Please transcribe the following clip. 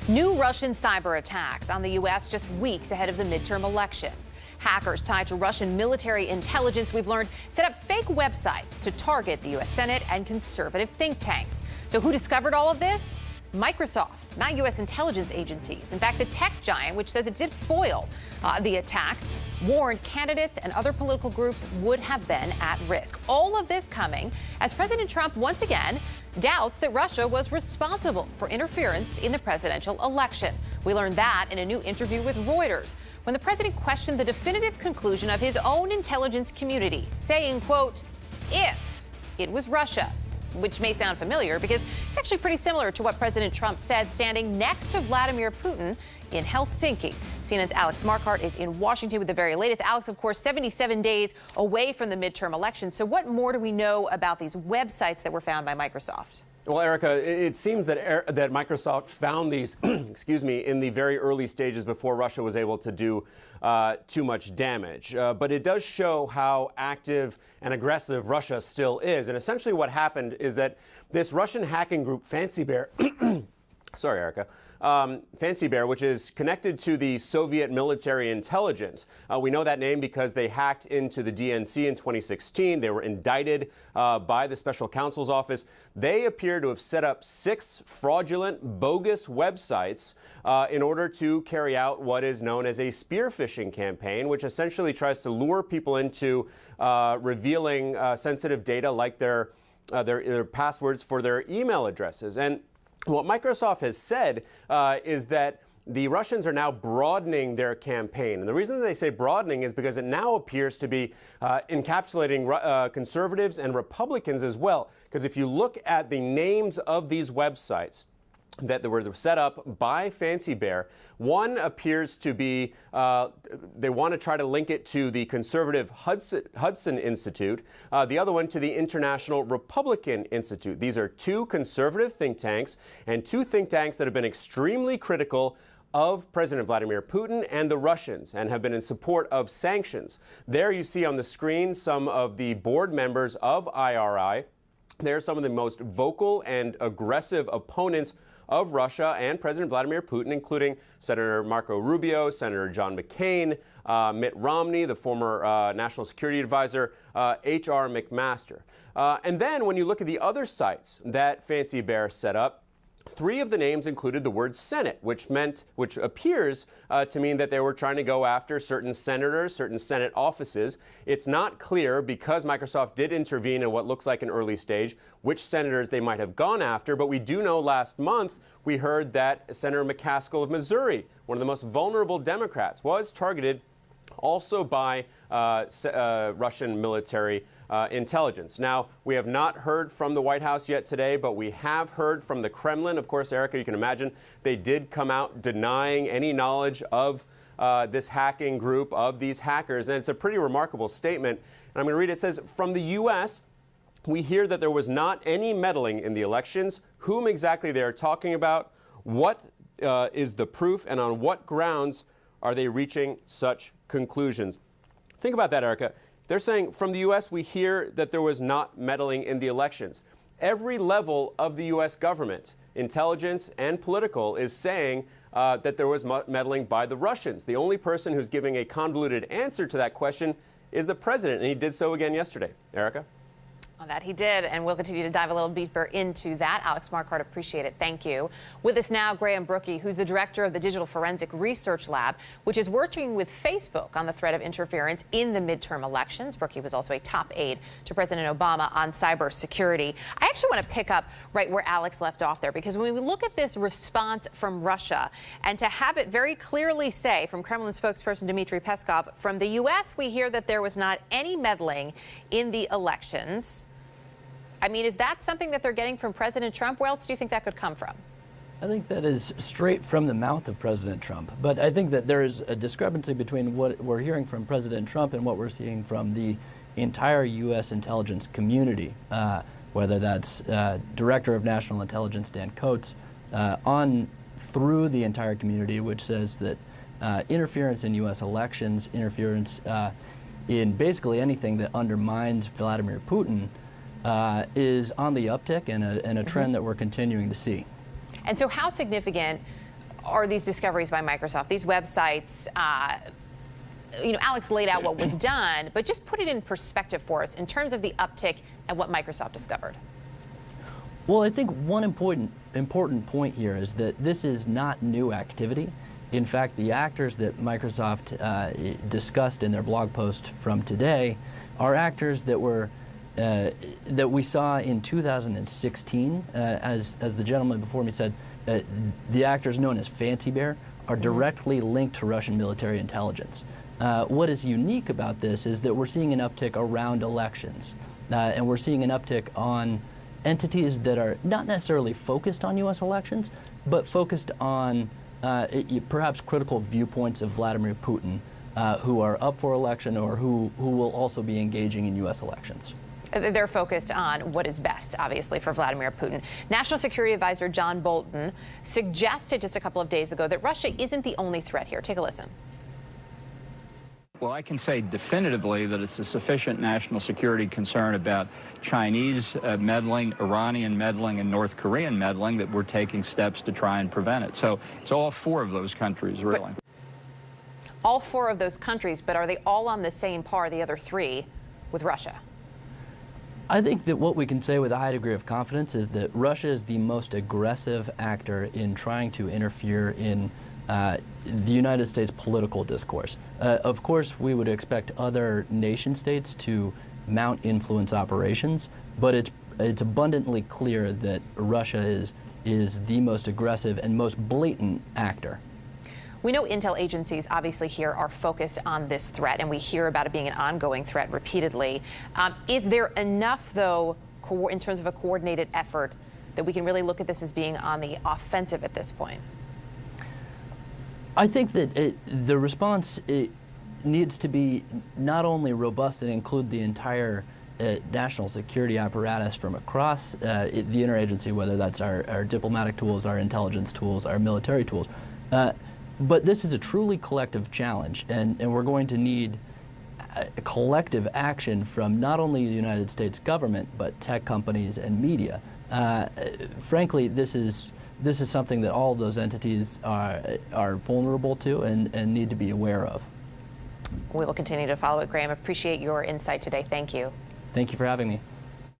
New Russian cyber attacks on the U.S. just weeks ahead of the midterm elections. Hackers tied to Russian military intelligence, we've learned, set up fake websites to target the U.S. Senate and conservative think tanks. So who discovered all of this? Microsoft, not U.S. intelligence agencies. In fact, the tech giant, which says it did foil the attack, warned candidates and other political groups would have been at risk. All of this coming as President Trump once again doubts that Russia was responsible for interference in the presidential election. We learned that in a new interview with Reuters when the president questioned the definitive conclusion of his own intelligence community, saying, quote, if it was Russia, which may sound familiar because it's actually pretty similar to what President Trump said standing next to Vladimir Putin in Helsinki. CNN's Alex Marquardt is in Washington with the very latest. Alex, of course, 77 days away from the midterm election. So what more do we know about these websites that were found by Microsoft? Well, Erica, it seems that Microsoft found these, excuse me, in the very early stages before Russia was able to do too much damage. But it does show how active and aggressive Russia still is. And essentially what happened is that this Russian hacking group, Fancy Bear, sorry, Erica, Fancy Bear, which is connected to the Soviet military intelligence. We know that name because they hacked into the DNC in 2016. They were indicted by the special counsel's office. They appear to have set up 6 fraudulent, bogus websites in order to carry out what is known as a spear phishing campaign, which essentially tries to lure people into revealing sensitive data like their passwords for their email addresses. And what Microsoft has said is that the Russians are now broadening their campaign. And the reason that they say broadening is because it now appears to be encapsulating conservatives and Republicans as well. Because if you look at the names of these websites that were set up by Fancy Bear, one appears to be, they want to try to link it to the conservative Hudson Institute, the other one to the International Republican Institute. These are 2 conservative think tanks and 2 think tanks that have been extremely critical of President Vladimir Putin and the Russians and have been in support of sanctions. There you see on the screen some of the board members of IRI. They're some of the most vocal and aggressive opponents of Russia and President Vladimir Putin, including Senator Marco Rubio, Senator John McCain, Mitt Romney, the former National Security Advisor, H.R. McMaster. And then when you look at the other sites that Fancy Bear set up, 3 of the names included the word Senate, which appears to mean that they were trying to go after certain senators, certain Senate offices. It's not clear, because Microsoft did intervene in what looks like an early stage, which senators they might have gone after. But we do know last month we heard that Senator McCaskill of Missouri, one of the most vulnerable Democrats, was targeted also by Russian military intelligence. Now, we have not heard from the White House yet today, but we have heard from the Kremlin. Of course, Erica, you can imagine they did come out denying any knowledge of this hacking group, of these hackers. And it's a pretty remarkable statement. And I'm going to read it. It says, from the U.S., we hear that there was not any meddling in the elections. Whom exactly they are talking about? What is the proof? And on what grounds are they reaching such conclusions? Think about that, Erica. They're saying from the U.S. we hear that there was not meddling in the elections. Every level of the U.S. government, intelligence and political, is saying that there was meddling by the Russians. The only person who's giving a convoluted answer to that question is the president, and he did so again yesterday. Erica? That he did, and we'll continue to dive a little deeper into that. Alex Marquardt, appreciate it. Thank you. With us now, Graham Brookie, who's the director of the Digital Forensic Research Lab, which is working with Facebook on the threat of interference in the midterm elections. Brookie was also a top aide to President Obama on cybersecurity. I actually want to pick up right where Alex left off there, because when we look at this response from Russia, and to have it very clearly say from Kremlin spokesperson Dmitry Peskov, from the U.S. we hear that there was not any meddling in the elections. I mean, is that something that they're getting from President Trump? Where else do you think that could come from? I think that is straight from the mouth of President Trump. But I think that there is a discrepancy between what we're hearing from President Trump and what we're seeing from the entire U.S. intelligence community, whether that's Director of National Intelligence Dan Coats, on through the entire community, which says that interference in U.S. elections, interference in basically anything that undermines Vladimir Putin, is on the uptick and a trend that we're continuing to see. And so how significant are these discoveries by Microsoft, these websites? Alex laid out what was done, but just put it in perspective for us in terms of the uptick and what Microsoft discovered. Well, I think one important point here is that this is not new activity. In fact, the actors that Microsoft discussed in their blog post from today are actors that were that we saw in 2016. As the gentleman before me said, the actors known as Fancy Bear are directly linked to Russian military intelligence. What is unique about this is that we're seeing an uptick around elections, and we're seeing an uptick on entities that are not necessarily focused on U.S. elections, but focused on perhaps critical viewpoints of Vladimir Putin, who are up for election or who will also be engaging in U.S. elections. They're focused on what is best, obviously, for Vladimir Putin. National Security Advisor John Bolton suggested just a couple of days ago that Russia isn't the only threat here. Take a listen. Well, I can say definitively that it's a sufficient national security concern about Chinese meddling, Iranian meddling, and North Korean meddling that we're taking steps to try and prevent it. So it's all four of those countries, really. All four of those countries, but are they all on the same par, the other three, with Russia? I think that what we can say with a high degree of confidence is that Russia is the most aggressive actor in trying to interfere in the United States political discourse. Of course, we would expect other nation states to mount influence operations, but it's abundantly clear that Russia is the most aggressive and most blatant actor. We know intel agencies obviously here are focused on this threat, and we hear about it being an ongoing threat repeatedly. Is there enough, though, in terms of a coordinated effort, that we can really look at this as being on the offensive at this point? I think that the response needs to be not only robust and include the entire national security apparatus from across the interagency, whether that's our diplomatic tools, our intelligence tools, our military tools, but this is a truly collective challenge, and we're going to need collective action from not only the United States government, but tech companies and media. Frankly, this is something that all of those entities are vulnerable to and need to be aware of. We will continue to follow it, Graham. Appreciate your insight today. Thank you. Thank you for having me.